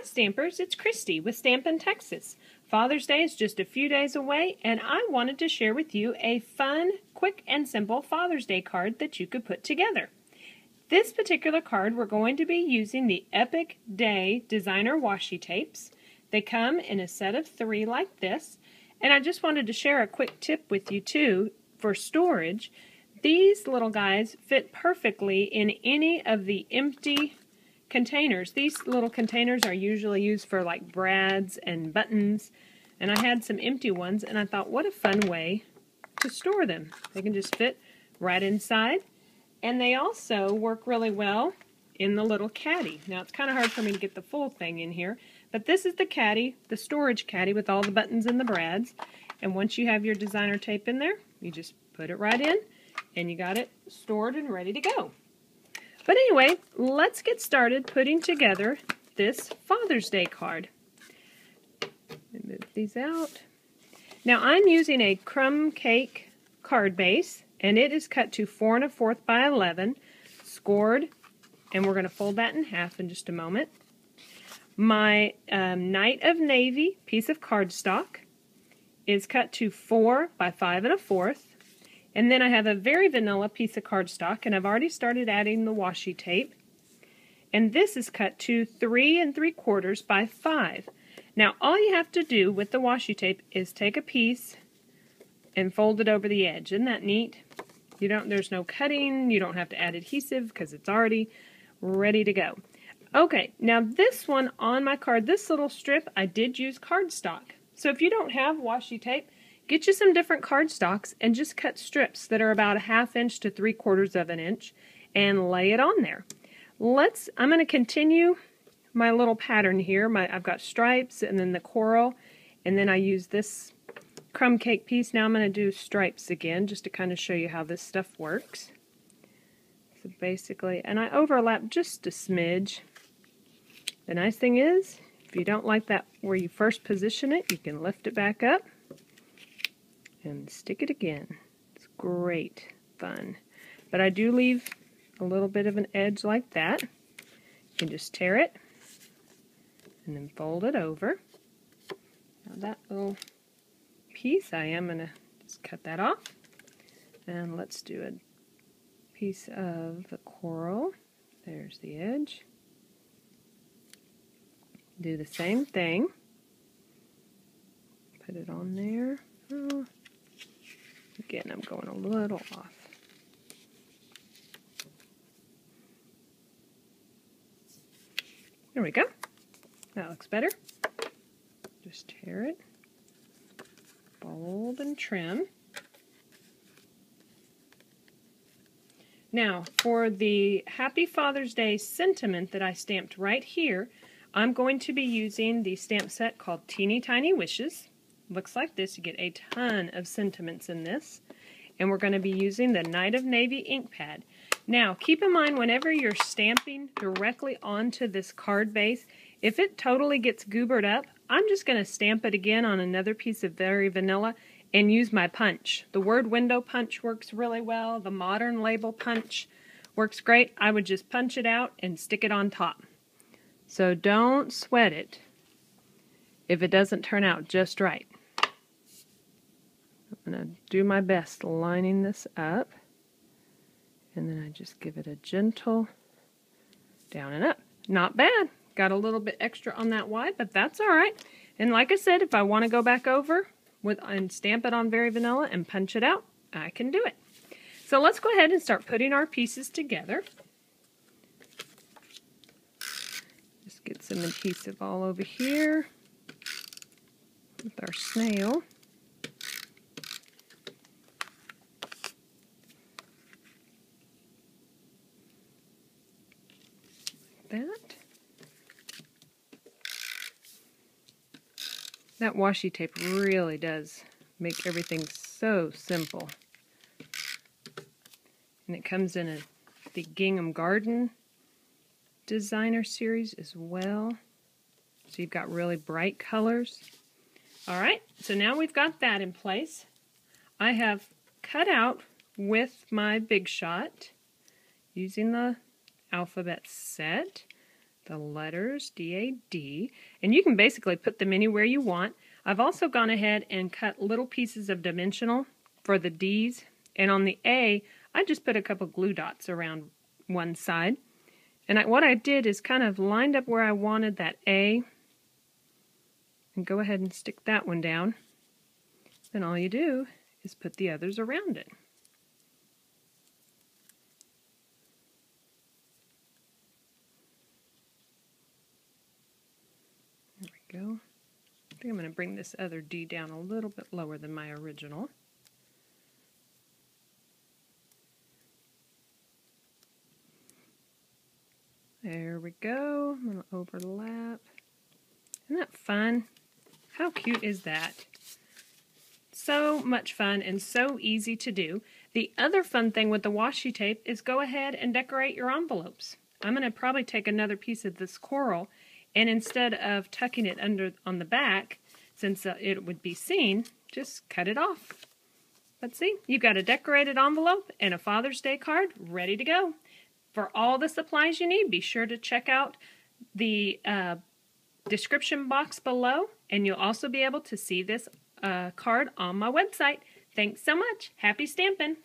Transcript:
Stampers, it's Christy with Stampin' Texas. Father's Day is just a few days away, and I wanted to share with you a fun, quick, and simple Father's Day card that you could put together. This particular card, we're going to be using the Epic Day Designer Washi tapes. They come in a set of 3 like this, and I just wanted to share a quick tip with you too for storage. These little guys fit perfectly in any of the empty containers. These little containers are usually used for like brads and buttons, and I had some empty ones and I thought, what a fun way to store them. They can just fit right inside, and they also work really well in the little caddy. Now it's kind of hard for me to get the full thing in here, but this is the caddy, the storage caddy with all the buttons and the brads, and once you have your designer tape in there, you just put it right in and you got it stored and ready to go. But anyway, let's get started putting together this Father's Day card. Move these out. Now I'm using a crumb cake card base, and it is cut to 4 1/4 by 11, scored, and we're going to fold that in half in just a moment. My Night of Navy piece of cardstock is cut to 4 by 5 1/4. And then I have a Very Vanilla piece of cardstock, and I've already started adding the washi tape. And this is cut to 3 3/4 by 5. Now all you have to do with the washi tape is take a piece and fold it over the edge. Isn't that neat? There's no cutting, you don't have to add adhesive because it's already ready to go. Okay, now this one on my card, this little strip, I did use cardstock. So if you don't have washi tape, get you some different cardstocks and just cut strips that are about 1/2 inch to 3/4 of an inch and lay it on there. I'm going to continue my little pattern here. I've got stripes and then the coral, and then I use this crumb cake piece. Now I'm going to do stripes again just to kind of show you how this stuff works. So basically, and I overlap just a smidge. The nice thing is, if you don't like that where you first position it, you can lift it back up and stick it again. It's great fun. But I do leave a little bit of an edge like that. You can just tear it and then fold it over. Now that little piece, I am going to just cut that off. And let's do a piece of the coral. There's the edge. Do the same thing. Put it on there. Oh. Again, I'm going a little off. There we go. That looks better. Just tear it, fold and trim. Now, for the Happy Father's Day sentiment that I stamped right here, I'm going to be using the stamp set called Teeny Tiny Wishes. Looks like this. You get a ton of sentiments in this. And we're going to be using the Night of Navy ink pad. Now, keep in mind whenever you're stamping directly onto this card base, if it totally gets goobered up, I'm just going to stamp it again on another piece of Very Vanilla and use my punch. The word window punch works really well. The modern label punch works great. I would just punch it out and stick it on top. So don't sweat it if it doesn't turn out just right. I'm going to do my best lining this up, and then I just give it a gentle down and up. Not bad. Got a little bit extra on that wide, but that's alright. And like I said, if I want to go back over and stamp it on Very Vanilla and punch it out, I can do it. So let's go ahead and start putting our pieces together. Just get some adhesive all over here with our snail. That washi tape really does make everything so simple. And it comes in the Gingham Garden designer series as well. So you've got really bright colors. Alright, so now we've got that in place. I have cut out with my Big Shot using the alphabet set the letters D-A-D, and you can basically put them anywhere you want. I've also gone ahead and cut little pieces of dimensional for the D's, and on the A, I just put a couple glue dots around one side. And what I did is kind of lined up where I wanted that A, and go ahead and stick that one down. Then all you do is put the others around it. There we go. I think I'm going to bring this other D down a little bit lower than my original. There we go. I'm going to overlap. Isn't that fun? How cute is that? So much fun and so easy to do. The other fun thing with the washi tape is go ahead and decorate your envelopes. I'm going to probably take another piece of this coral, and instead of tucking it under on the back, since it would be seen, just cut it off. But see, you've got a decorated envelope and a Father's Day card ready to go. For all the supplies you need, be sure to check out the description box below, and you'll also be able to see this card on my website. Thanks so much. Happy stamping!